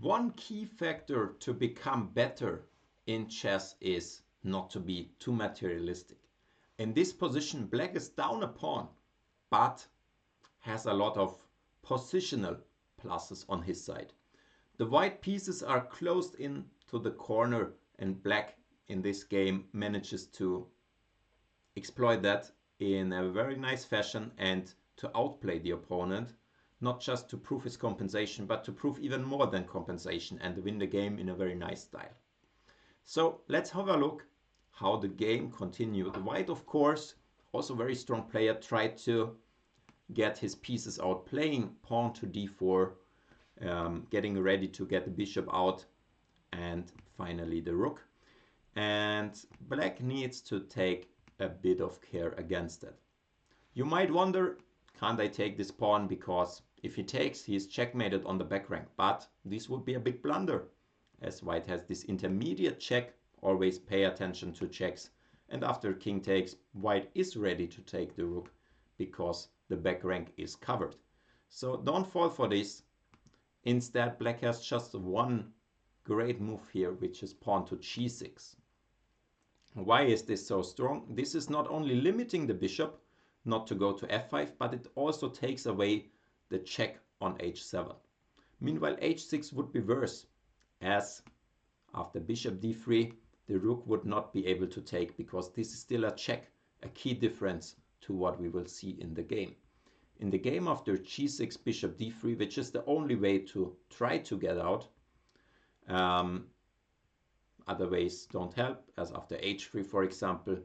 One key factor to become better in chess is not to be too materialistic. In this position, black is down a pawn, but has a lot of positional pluses on his side. The white pieces are closed in to the corner, and black in this game manages to exploit that in a very nice fashion and to outplay the opponent, not just to prove his compensation, but to prove even more than compensation and win the game in a very nice style. So let's have a look how the game continued. White, of course, also very strong player, tried to get his pieces out, playing pawn to d4, getting ready to get the bishop out, and finally the rook. And black needs to take a bit of care against it. You might wonder, can't I take this pawn, because if he takes, he is checkmated on the back rank, but this would be a big blunder, as white has this intermediate check. Always pay attention to checks, and after king takes, white is ready to take the rook because the back rank is covered. So don't fall for this. Instead, black has just one great move here, which is pawn to g6. Why is this so strong? This is not only limiting the bishop not to go to f5, but it also takes away the check on h7. Meanwhile, h6 would be worse, as after bishop d3, the rook would not be able to take, because this is still a check, a key difference to what we will see in the game. In the game after g6, bishop d3, which is the only way to try to get out, other ways don't help, as after h3, for example,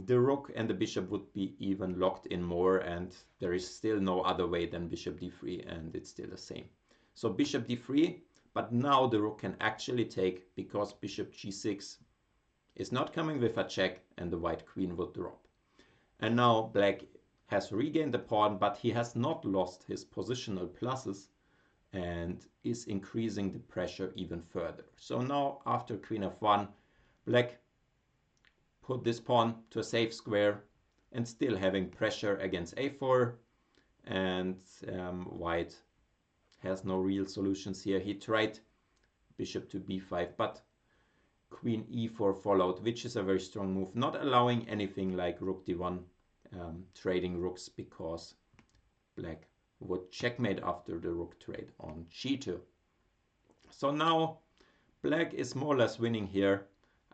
the rook and the bishop would be even locked in more, and there is still no other way than bishop d3, and it's still the same. So bishop d3, but now the rook can actually take, because bishop g6 is not coming with a check, and the white queen would drop. And now black has regained the pawn, but he has not lost his positional pluses and is increasing the pressure even further. So now after queen f1, black put this pawn to a safe square and still having pressure against a4, and white has no real solutions here. He tried bishop to b5, but queen e4 followed, which is a very strong move, not allowing anything like rook d1, trading rooks, because black would checkmate after the rook trade on g2. So now black is more or less winning here,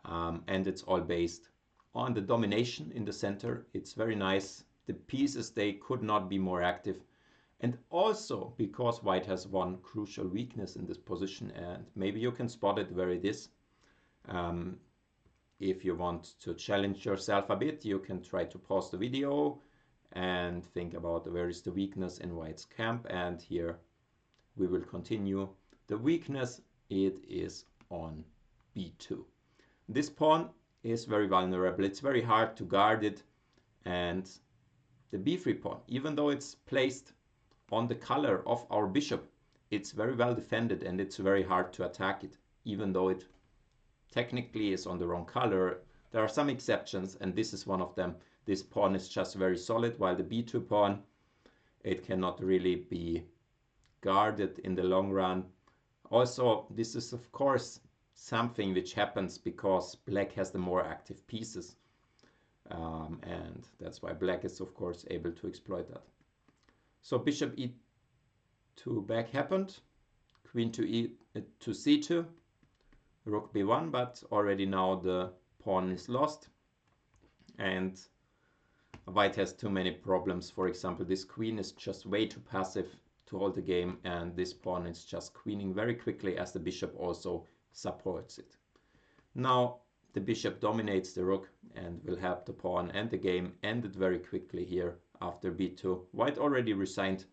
and it's all based on the domination in the center. It's very nice. The pieces, they could not be more active. And also because white has one crucial weakness in this position, and maybe you can spot it where it is. If you want to challenge yourself a bit, you can try to pause the video and think about where is the weakness in white's camp, and here we will continue. The weakness, it is on b2. This pawn is very vulnerable. It's very hard to guard it, and the b3 pawn, even though it's placed on the color of our bishop, it's very well defended, and it's very hard to attack it, even though it technically is on the wrong color. There are some exceptions, and this is one of them. This pawn is just very solid, while the b2 pawn, it cannot really be guarded in the long run. Also, this is of course something which happens because black has the more active pieces, and that's why black is of course able to exploit that. So bishop e2 back happened, queen to c2, rook b1, but already now the pawn is lost, and white has too many problems. For example, this queen is just way too passive to hold the game, and this pawn is just queening very quickly, as the bishop also supports it. Now the bishop dominates the rook and will help the pawn, and the game ended very quickly here after b2. White already resigned.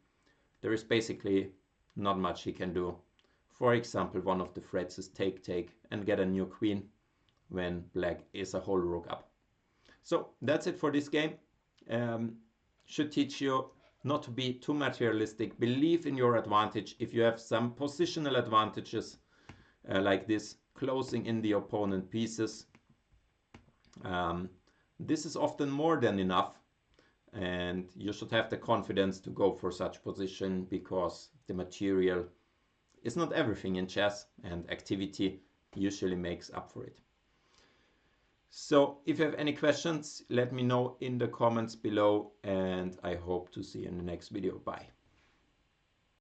There is basically not much he can do. For example, one of the threats is take and get a new queen when black is a whole rook up. So that's it for this game. Should teach you not to be too materialistic. Believe in your advantage. If you have some positional advantages like this, closing in the opponent pieces, this is often more than enough, and you should have the confidence to go for such position, because the material is not everything in chess, and activity usually makes up for it. So if you have any questions, let me know in the comments below, and I hope to see you in the next video. Bye.